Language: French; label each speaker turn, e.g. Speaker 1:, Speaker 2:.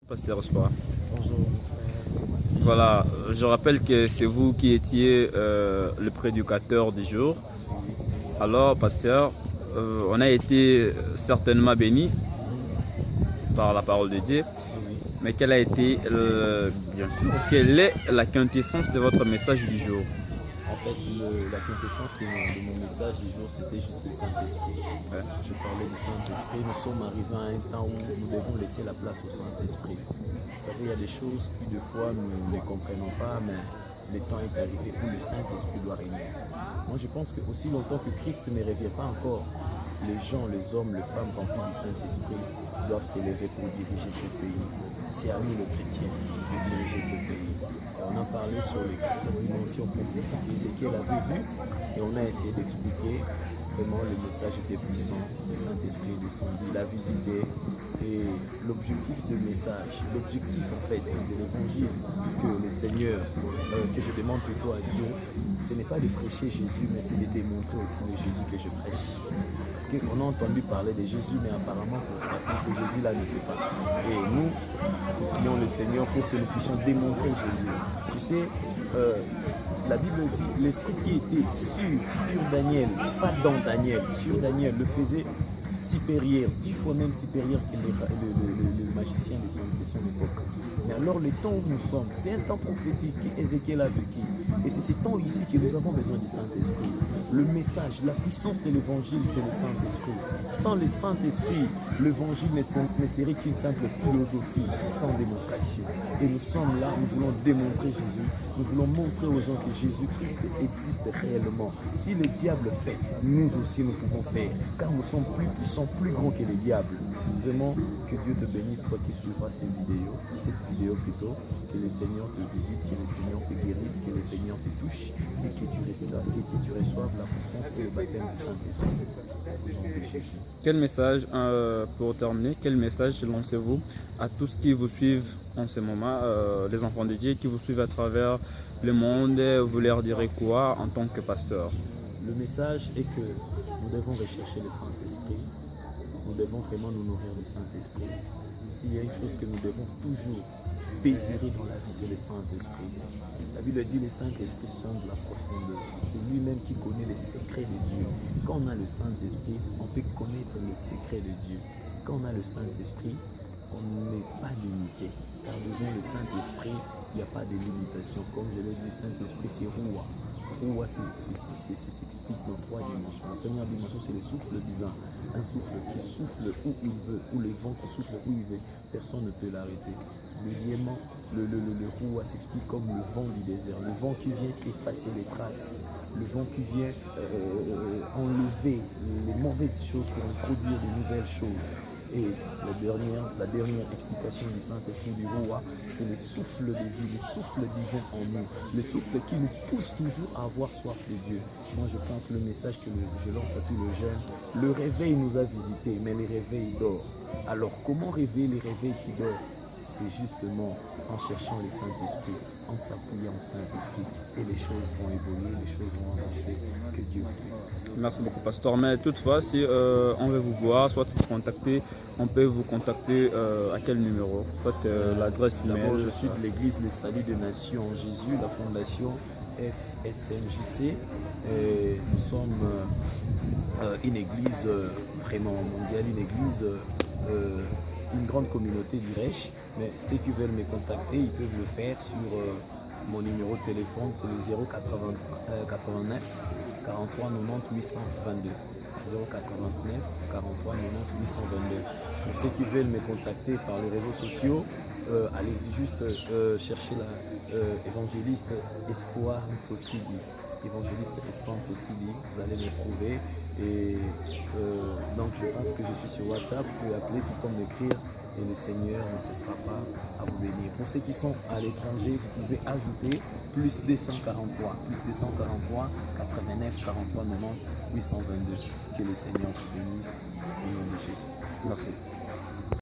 Speaker 1: Pasteur Espoir.
Speaker 2: Bonjour mon frère.
Speaker 1: Voilà, je rappelle que c'est vous qui étiez le prédicateur du jour. Alors, pasteur, on a été certainement bénis par la parole de Dieu,
Speaker 2: Oui.
Speaker 1: mais quelle a été, bien sûr, quelle est la quintessence de votre message du jour?
Speaker 2: En fait, la quintessence de mon message du jour, c'était juste le Saint-Esprit.
Speaker 1: Ouais.
Speaker 2: Je parlais du Saint-Esprit. Nous sommes arrivés à un temps où nous devons laisser la place au Saint-Esprit. Vous savez, il y a des choses que des fois nous ne comprenons pas, mais le temps est arrivé où le Saint-Esprit doit régner. Moi, je pense que aussi longtemps que Christ ne revient pas encore, les gens, les hommes, les femmes remplis du Saint-Esprit doivent s'élever pour diriger ce pays. C'est à nous, les chrétiens, de diriger ce pays. Et on a parlé sur les 4 dimensions prophétiques qu'Ézéchiel avait vues et on a essayé d'expliquer vraiment le message était puissant. Le Saint-Esprit est descendu, il a visité et l'objectif du message, l'objectif en fait de l'évangile que le Seigneur, que je demande plutôt à Dieu, ce n'est pas de prêcher Jésus, mais c'est de démontrer aussi le Jésus que je prêche. Parce qu'on a entendu parler de Jésus, mais apparemment pour certains, ce Jésus-là ne fait pas. Et nous prions le Seigneur pour que nous puissions démontrer Jésus. Tu sais, la Bible dit, l'esprit qui était sur Daniel, pas dans Daniel, sur Daniel, le faisait supérieur, 10 fois même supérieur que le magicien de son époque. Mais alors le temps où nous sommes, c'est un temps prophétique qu'Ézéchiel a vécu. Et c'est ce temps ici que nous avons besoin du Saint-Esprit. Le message, la puissance de l'évangile, c'est le Saint-Esprit. Sans le Saint-Esprit, l'évangile ne serait qu'une simple philosophie sans démonstration. Et nous sommes là, nous voulons démontrer Jésus. Nous voulons montrer aux gens que Jésus-Christ existe réellement. Si le diable fait, nous aussi nous pouvons faire. Car nous sommes plus puissants, plus grands que les diables. Vraiment, que Dieu te bénisse, toi qui suivras cette vidéo plutôt. Que le Seigneur te visite, que le Seigneur te guérisse, que le Seigneur te touche et que tu reçoives la puissance et le baptême du Saint-Esprit.
Speaker 1: Quel message, pour terminer, quel message lancez-vous à tous qui vous suivent en ce moment, les enfants de Dieu qui vous suivent à travers le monde? Vous leur direz quoi en tant que pasteur?
Speaker 2: Le message est que nous devons rechercher le Saint-Esprit. Nous devons vraiment nous nourrir du Saint-Esprit. S'il y a une chose que nous devons toujours désirer dans la vie, c'est le Saint-Esprit. La Bible dit le Saint-Esprit sonde la profondeur. C'est lui-même qui connaît les secrets de Dieu. Quand on a le Saint-Esprit, on peut connaître les secrets de Dieu. Quand on a le Saint-Esprit, on n'est pas limité. Car devant le Saint-Esprit, il n'y a pas de limitation. Comme je l'ai dit, Saint-Esprit, c'est Roua. Roua s'explique dans 3 dimensions. La première dimension, c'est le souffle divin. Un souffle qui souffle où il veut, ou le vent qui souffle où il veut. Personne ne peut l'arrêter. Deuxièmement, le Roua s'explique comme le vent du désert. Le vent qui vient effacer les traces. Le vent qui vient enlever les mauvaises choses pour introduire de nouvelles choses. Et la dernière explication du Saint-Esprit du Roi, c'est le souffle de vie, le souffle divin en nous, le souffle qui nous pousse toujours à avoir soif de Dieu. Moi, je pense le message que je lance à tous les jeunes, le réveil nous a visités, mais le réveil dort. Alors, comment réveiller le réveil qui dort? C'est justement en cherchant le Saint-Esprit, en s'appuyant au Saint-Esprit, et les choses vont évoluer, les choses vont avancer. Que Dieu vous bénisse.
Speaker 1: Merci beaucoup, pasteur. Mais toutefois, si on veut vous voir, soit vous contacter, on peut vous contacter à quel numéro? Soit l'adresse email.
Speaker 2: D'abord, je suis de l'église Le Salut des Nations en Jésus, la fondation FSNJC. Et nous sommes une église vraiment mondiale, une église, une grande communauté d'Irèche. Mais ceux qui veulent me contacter, ils peuvent le faire sur mon numéro de téléphone, c'est le 089 43 90 822. 089 43 90 822. Pour ceux qui veulent me contacter par les réseaux sociaux, allez-y juste chercher évangéliste Espoir Ntsosidi. Évangéliste Espoir Ntsosidi, vous allez me trouver. Et donc je pense que je suis sur WhatsApp, vous pouvez appeler tout comme m'écrire. Et le Seigneur ne cessera pas à vous bénir. Pour ceux qui sont à l'étranger, vous pouvez ajouter plus 243, 89 43 90 822. Que le Seigneur vous bénisse au nom de Jésus.
Speaker 1: Merci.